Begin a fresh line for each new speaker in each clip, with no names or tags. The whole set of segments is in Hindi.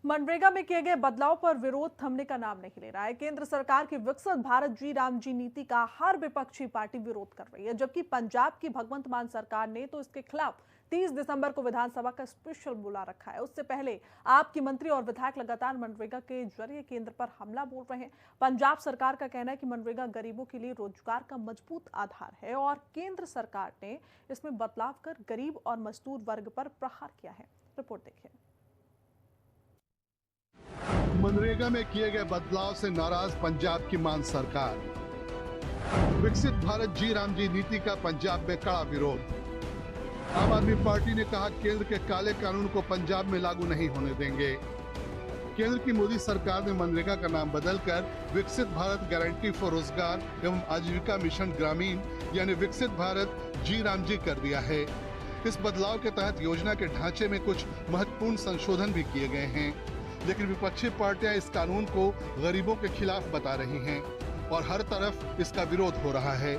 मनरेगा में किए गए बदलाव पर विरोध थमने का नाम नहीं ले रहा है। केंद्र सरकार की विकसित भारत जी राम जी नीति का हर विपक्षी पार्टी विरोध कर रही है, जबकि पंजाब की भगवंत मान सरकार ने तो इसके खिलाफ 30 दिसंबर को विधानसभा का स्पेशल बुला रखा है। उससे पहले आपकी मंत्री और विधायक लगातार मनरेगा के जरिए केंद्र पर हमला बोल रहे हैं। पंजाब सरकार का कहना है कि मनरेगा गरीबों के लिए रोजगार का मजबूत आधार है और केंद्र सरकार ने इसमें बदलाव कर गरीब और मजदूर वर्ग पर प्रहार किया है। रिपोर्ट देखिए।
मनरेगा में किए गए बदलाव से नाराज पंजाब की मान सरकार। विकसित भारत जी राम जी नीति का पंजाब में कड़ा विरोध। आम आदमी पार्टी ने कहा केंद्र के काले कानून को पंजाब में लागू नहीं होने देंगे। केंद्र की मोदी सरकार ने मनरेगा का नाम बदलकर विकसित भारत गारंटी फॉर रोजगार एवं आजीविका मिशन ग्रामीण यानी विकसित भारत जी राम जी कर दिया है। इस बदलाव के तहत योजना के ढांचे में कुछ महत्वपूर्ण संशोधन भी किए गए हैं, लेकिन विपक्षी पार्टियां इस कानून को गरीबों के खिलाफ बता रही हैं और हर तरफ इसका विरोध हो रहा है।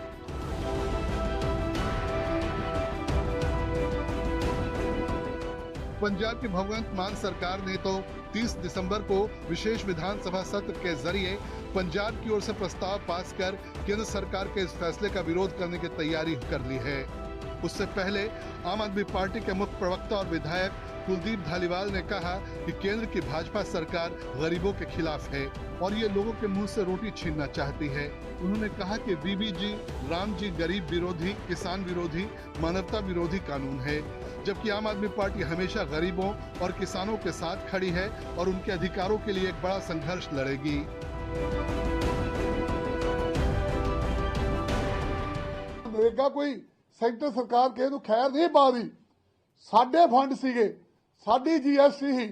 पंजाब की भगवंत मान सरकार ने तो 30 दिसंबर को विशेष विधानसभा सत्र के जरिए पंजाब की ओर से प्रस्ताव पास कर केंद्र सरकार के इस फैसले का विरोध करने की तैयारी कर ली है। उससे पहले आम आदमी पार्टी के मुख्य प्रवक्ता और विधायक कुलदीप धालीवाल ने कहा कि केंद्र की भाजपा सरकार गरीबों के खिलाफ है और ये लोगों के मुंह से रोटी छीनना चाहती है। उन्होंने कहा कि बीबीजी राम जी गरीब विरोधी, किसान विरोधी, मानवता विरोधी कानून है, जबकि आम आदमी पार्टी हमेशा गरीबों और किसानों के साथ खड़ी है और उनके अधिकारों के लिए एक बड़ा संघर्ष लड़ेगी।
मनरेगा कोई सेंटर सरकार के खैर नहीं पा रही। साडे फंड सीगे, साडी जीएसटी ही,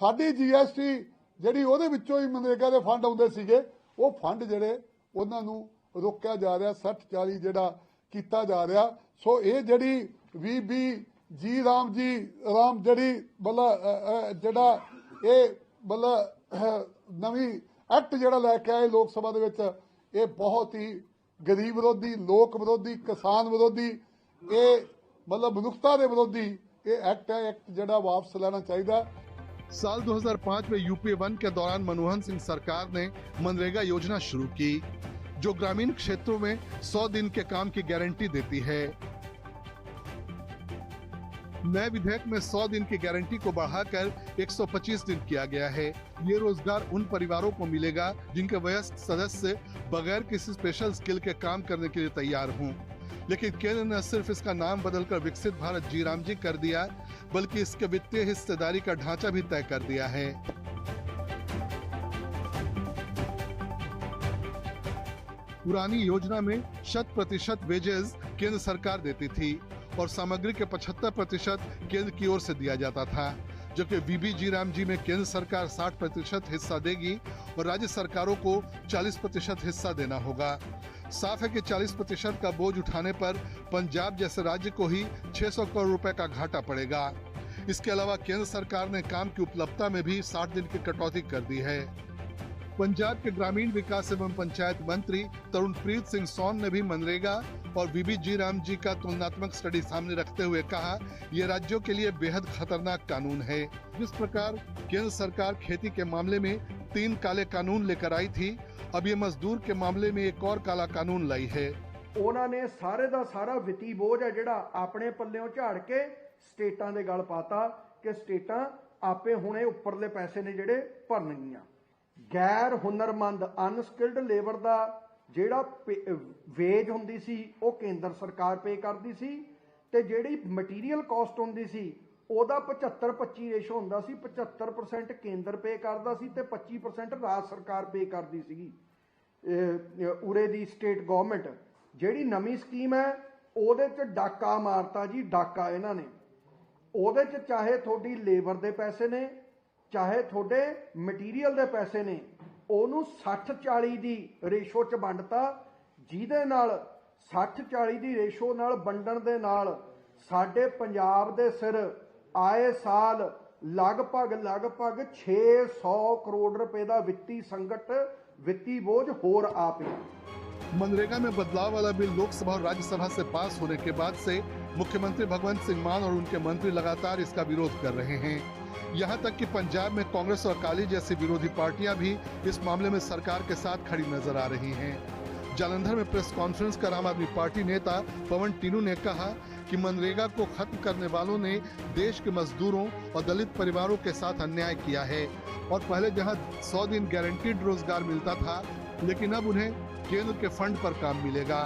साडी जीएसटी ਜਿਹੜੀ ਉਹਦੇ ਵਿੱਚੋਂ ਹੀ मनरेगा ਦੇ फंड ਆਉਂਦੇ ਸੀਗੇ, ਉਹ फंड ਜਿਹੜੇ ਉਹਨਾਂ ਨੂੰ ਰੋਕਿਆ ਜਾ ਰਿਹਾ 60-40 ਜਿਹੜਾ ਕੀਤਾ ਜਾ ਰਿਹਾ। ਸੋ ਇਹ ਜਿਹੜੀ ਵੀਬੀ ਜੀ ਰਾਮ ਜਿਹੜੀ ਜਿਹੜਾ ਇਹ ਨਵੀਂ ਐਕਟ ਜਿਹੜਾ ਲੈ ਕੇ ਆਏ ਲੋਕ ਸਭਾ ਦੇ ਵਿੱਚ, ਇਹ ਬਹੁਤ ਹੀ ਗਰੀਬ ਵਿਰੋਧੀ, ਲੋਕ ਵਿਰੋਧੀ, ਕਿਸਾਨ ਵਿਰੋਧੀ, ਇਹ ਮਨੁੱਖਤਾ ਦੇ ਵਿਰੋਧੀ ਇਹ एक्ट है। एक्ट जड़ा वापस लेना चाहिए।
साल 2005 में यूपीए 1 के दौरान मनमोहन सिंह सरकार ने मनरेगा योजना शुरू की, जो ग्रामीण क्षेत्रों में 100 दिन के काम की गारंटी देती है। नए विधेयक में 100 दिन की गारंटी को बढ़ाकर 125 दिन किया गया है। ये रोजगार उन परिवारों को मिलेगा जिनके वयस्क सदस्य बगैर किसी स्पेशल स्किल के काम करने के लिए तैयार हों। लेकिन केंद्र ने सिर्फ इसका नाम बदलकर विकसित भारत जी राम जी कर दिया, बल्कि इसके वित्तीय हिस्सेदारी का ढांचा भी तय कर दिया है। पुरानी योजना में 100% वेजेस केंद्र सरकार देती थी और सामग्री के 75% केंद्र की ओर से दिया जाता था, जबकि बीबी जी राम जी में केंद्र सरकार 60% हिस्सा देगी और राज्य सरकारों को 40% हिस्सा देना होगा। साफ है कि 40% का बोझ उठाने पर पंजाब जैसे राज्य को ही 600 करोड़ रुपए का घाटा पड़ेगा। इसके अलावा केंद्र सरकार ने काम की उपलब्धता में भी 60 दिन की कटौती कर दी है। पंजाब के ग्रामीण विकास एवं पंचायत मंत्री तरुणप्रीत सिंह सोन ने भी मनरेगा और बीबी जी राम जी का तुलनात्मक स्टडी सामने रखते हुए कहा, ये राज्यों के लिए बेहद खतरनाक कानून है। जिस प्रकार केंद्र सरकार खेती के मामले में 3 काले कानून लेकर आई थी, अब ये मजदूर के मामले में एक और काला कानून लाई है।
उन्होंने सारे दा सारा वित्ती बोझ है जिहड़ा अपने पल्लियों झाड़ के स्टेटां दे गल पाता कि स्टेटां आपे हुणे उपरले पैसे ने जिहड़े भरनगियां। गैर हुनरमंद अनस्किल्ड लेबर दा जिहड़ा वेज हुंदी सी वो केंद्र सरकार पे करदी सी ते जिहड़ी मटीरियल कॉस्ट हुंदी सी ਉਹਦਾ 75-25 ਰੇਸ਼ੋ ਹੁੰਦਾ ਸੀ। 75% ਕੇਂਦਰ ਪੇ ਕਰਦਾ ਸੀ ਤੇ 25% ਰਾਜ ਸਰਕਾਰ ਪੇ ਕਰਦੀ ਸੀਗੀ। ਉਰੇ ਦੀ ਸਟੇਟ ਗਵਰਨਮੈਂਟ ਜਿਹੜੀ ਨਵੀਂ ਸਕੀਮ ਹੈ ਉਹਦੇ 'ਚ ਡਾਕਾ ਮਾਰਤਾ ਜੀ, ਡਾਕਾ ਇਹਨਾਂ ਨੇ। ਉਹਦੇ 'ਚ ਚਾਹੇ ਤੁਹਾਡੀ ਲੇਬਰ ਦੇ ਪੈਸੇ ਨੇ, ਚਾਹੇ ਤੁਹਾਡੇ ਮਟੀਰੀਅਲ ਦੇ ਪੈਸੇ ਨੇ, ਉਹਨੂੰ 60-40 ਦੀ ਰੇਸ਼ੋ 'ਚ ਵੰਡਤਾ, ਜਿਹਦੇ ਨਾਲ 60-40 ਦੀ ਰੇਸ਼ੋ ਨਾਲ ਵੰਡਣ ਦੇ ਨਾਲ ਸਾਡੇ ਪੰਜਾਬ ਦੇ ਸਿਰ आए साल लगभग 600 करोड़ रुपए का वित्तीय संकट, वित्तीय बोझ होर आ पिया।
मनरेगा में बदलाव वाला बिल लोकसभा और राज्यसभा से पास होने के बाद से मुख्यमंत्री भगवंत सिंह मान और उनके मंत्री लगातार इसका विरोध कर रहे हैं। यहाँ तक कि पंजाब में कांग्रेस और अकाली जैसी विरोधी पार्टियां भी इस मामले में सरकार के साथ खड़ी नजर आ रही हैं। जालंधर में प्रेस कॉन्फ्रेंस कर आम आदमी पार्टी नेता पवन टीनू ने कहा कि मनरेगा को खत्म करने वालों ने देश के मजदूरों और दलित परिवारों के साथ अन्याय किया है और पहले जहां 100 दिन गारंटीड रोजगार मिलता था, लेकिन अब उन्हें केंद्र के फंड पर काम मिलेगा।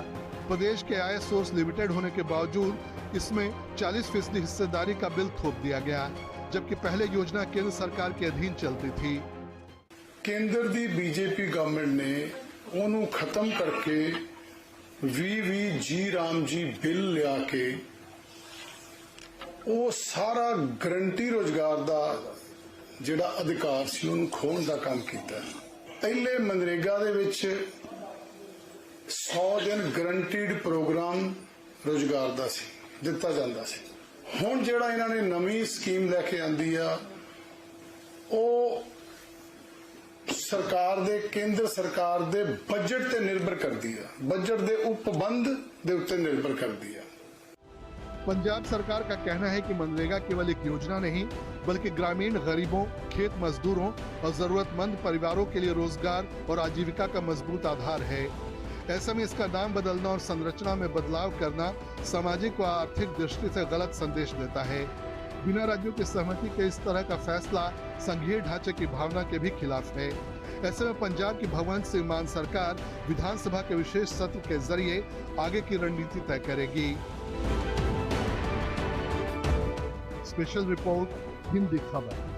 प्रदेश के आय सोर्स लिमिटेड होने के बावजूद इसमें 40% हिस्सेदारी का बिल थोप दिया गया, जबकि पहले योजना केंद्र सरकार के अधीन चलती थी।
केंद्र दी बीजेपी गवर्नमेंट ने ओनू खत्म करके वी राम जी बिल लिया के वो सारा गारंटी रोजगार दा जिहड़ा अधिकार सी उन्हें खोण दा काम कीता। पहले मनरेगा दे विच 100 दिन गारंटीड प्रोग्राम रोजगार दा सी दिता जांदा सी। हुण जिहड़ा इन्हां ने नवीं स्कीम लैके आंदी आ ਉਹ सरकार दे केंद्र सरकार दे बजट ते निर्भर करती है, बजट दे उपबंध दे उत्ते निर्भर करती है।
पंजाब सरकार का कहना है कि मनरेगा केवल एक योजना नहीं बल्कि ग्रामीण गरीबों, खेत मजदूरों और जरूरतमंद परिवारों के लिए रोजगार और आजीविका का मजबूत आधार है। ऐसे में इसका नाम बदलना और संरचना में बदलाव करना सामाजिक व आर्थिक दृष्टि से गलत संदेश देता है। बिना राज्यों की सहमति के इस तरह का फैसला संघीय ढांचे की भावना के भी खिलाफ है। ऐसे में पंजाब की भगवंत सिंह मान सरकार विधानसभा के विशेष सत्र के जरिए आगे की रणनीति तय करेगी। स्पेशल रिपोर्ट, हिंदी खबर।